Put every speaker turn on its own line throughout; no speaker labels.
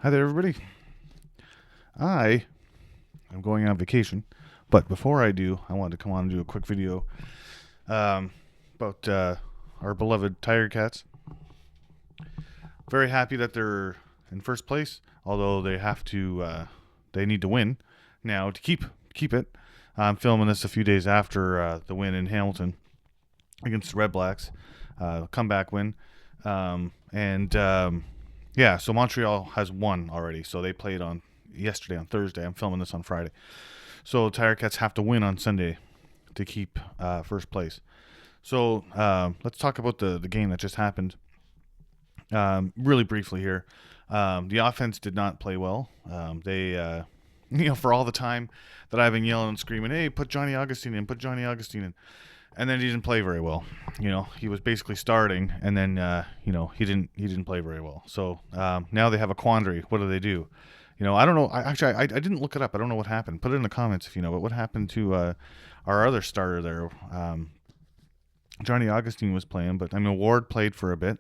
Hi there, everybody. I am going on vacation, but before I do, I wanted to come on and do a quick video about our beloved Tiger Cats. Very happy that they're in first place, although they need to win now to keep it. I'm filming this a few days after the win in Hamilton against the Red Blacks, comeback win, and yeah, so Montreal has won already. So they played on yesterday on Thursday. I'm filming this on Friday. So Tiger Cats have to win on Sunday to keep first place. So let's talk about the game that just happened. Really briefly here. The offense did not play well. They for all the time that I've been yelling and screaming, hey, put Johnny Augustine in, and then he didn't play very well. He was basically starting, and then he didn't play very well. So now they have a quandary. What do? I don't know. I didn't look it up. I don't know what happened. Put it in the comments if you know. But what happened to our other starter there? Johnny Augustine was playing, but I mean Ward played for a bit.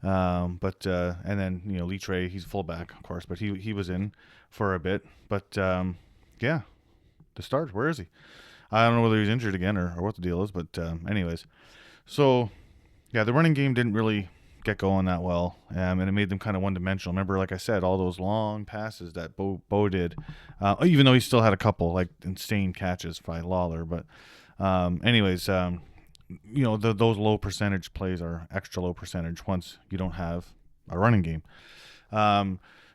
And then Litre, he's fullback, of course, but he was in for a bit. But yeah, the start. Where is he? I don't know whether he's injured again or what the deal is, but anyways. So, yeah, the running game didn't really get going that well, and it made them kind of one-dimensional. Remember, like I said, all those long passes that Bo did, even though he still had a couple, like, insane catches by Lawler. But anyways, those low percentage plays are extra low percentage once you don't have a running game.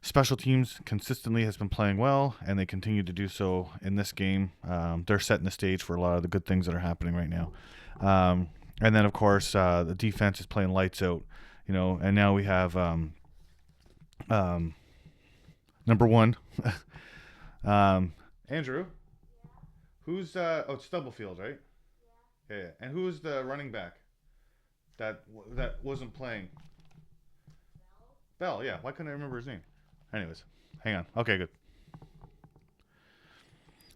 Special teams consistently has been playing well, and they continue to do so in this game. They're setting the stage for a lot of the good things that are happening right now. And then, of course, the defense is playing lights out, and now we have number one. Andrew, who's it's Stubblefield, right? Yeah. And who's the running back that wasn't playing? Bell, yeah. Why couldn't I remember his name? Anyways, hang on. Okay, good.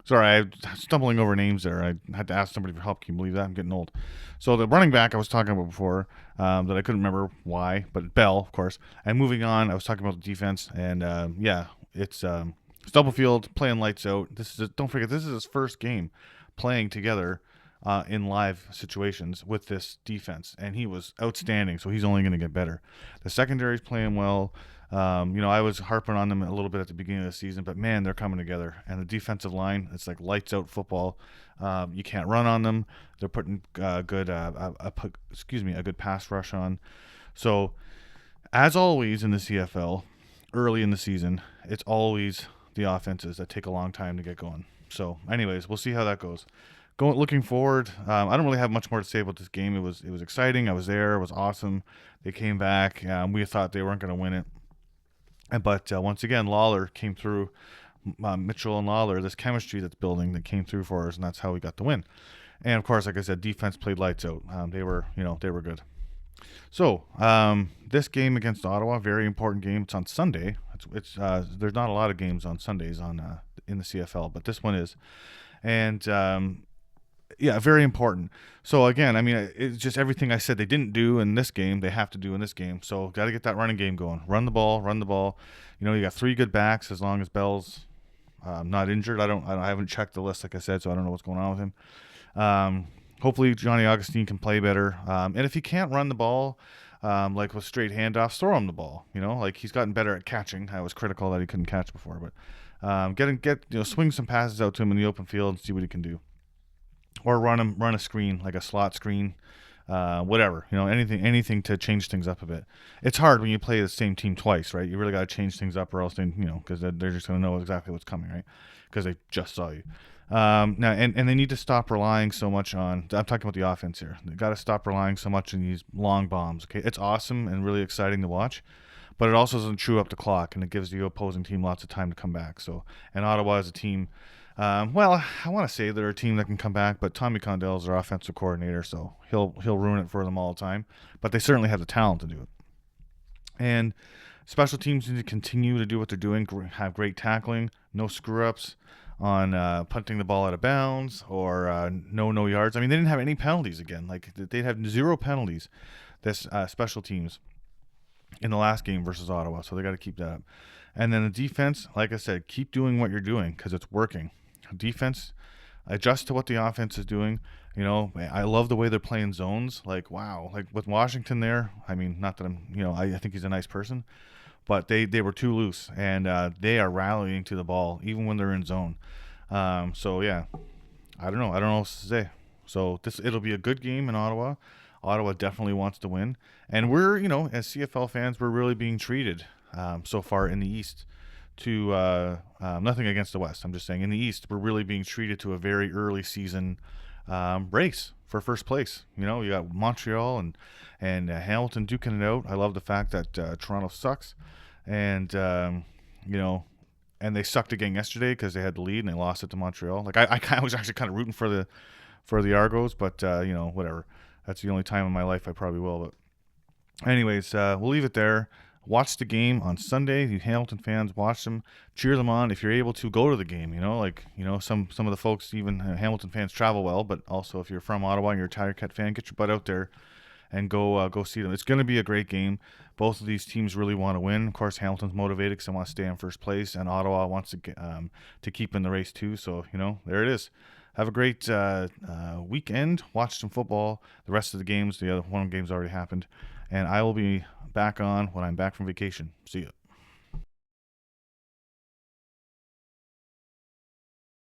Sorry, I'm stumbling over names there. I had to ask somebody for help. Can you believe that? I'm getting old. So the running back I was talking about before, that I couldn't remember why, but Bell, of course. And moving on, I was talking about the defense, and yeah, it's Stubblefield playing lights out. Don't forget, this is his first game playing together in live situations with this defense, and he was outstanding. So he's only going to get better. The secondary's playing well. I was harping on them a little bit at the beginning of the season, but man, they're coming together. And the defensive line, it's like lights out football. You can't run on them. They're putting a good pass rush on. So, as always in the CFL, early in the season, it's always the offenses that take a long time to get going. So, anyways, we'll see how that goes. Looking forward, I don't really have much more to say about this game. It was exciting. I was there. It was awesome. They came back. We thought they weren't going to win it. But once again, Lawler came through. Mitchell and Lawler, this chemistry that's building that came through for us, and that's how we got the win. And of course, like I said, defense played lights out. They were good. So this game against Ottawa, very important game. It's on Sunday. It's there's not a lot of games on Sundays in the CFL, but this one is, and yeah, very important. So again, I mean, it's just everything I said they didn't do in this game, they have to do in this game. So got to get that running game going. Run the ball. You got three good backs as long as Bell's not injured. I haven't checked the list, like I said, so I don't know what's going on with him. Hopefully Johnny Augustine can play better. And if he can't run the ball, like with straight handoffs, throw him the ball. Like he's gotten better at catching. I was critical that he couldn't catch before, but swing some passes out to him in the open field and see what he can do. Or run a screen, like a slot screen, whatever. Anything to change things up a bit. It's hard when you play the same team twice, right? You really got to change things up, or else because they're just going to know exactly what's coming, right? Because they just saw you. Now, and they need to stop relying so much on. I'm talking about the offense here. They got to stop relying so much on these long bombs. Okay, it's awesome and really exciting to watch, but it also doesn't chew up the clock, and it gives the opposing team lots of time to come back. So, and Ottawa is a team. Well, I want to say they're a team that can come back, but Tommy Condell is their offensive coordinator, so he'll ruin it for them all the time. But they certainly have the talent to do it. And special teams need to continue to do what they're doing, have great tackling, no screw-ups on punting the ball out of bounds or no yards. I mean, they didn't have any penalties again. Like, they'd have 0 penalties, this special teams. in the last game versus Ottawa. So they got to keep that up. And then the defense, like I said, keep doing what you're doing because it's working. Defense, adjust to what the offense is doing. I love the way they're playing zones. Like, wow. Like with Washington there, I mean, not that I think he's a nice person, but they were too loose. And they are rallying to the ball even when they're in zone. So, yeah, I don't know. I don't know what to say. So it'll be a good game in Ottawa. Ottawa definitely wants to win. And we're, as CFL fans, we're really being treated so far in the East to nothing against the West. I'm just saying in the East, we're really being treated to a very early season race for first place. You got Montreal and Hamilton duking it out. I love the fact that Toronto sucks. And, and they sucked again yesterday because they had the lead and they lost it to Montreal. Like I was actually kind of rooting for the Argos, but whatever. That's the only time in my life I probably will. But anyways, we'll leave it there. Watch the game on Sunday. You Hamilton fans, watch them, cheer them on. If you're able to, go to the game. Some of the folks, even Hamilton fans, travel well. But also, if you're from Ottawa and you're a Tiger Cat fan, get your butt out there and go see them. It's going to be a great game. Both of these teams really want to win. Of course, Hamilton's motivated because they want to stay in first place, and Ottawa wants to keep in the race too. So there it is. Have a great weekend. Watch some football. The rest of the games, the other one game's already happened, and I will be back on when I'm back from vacation. See you.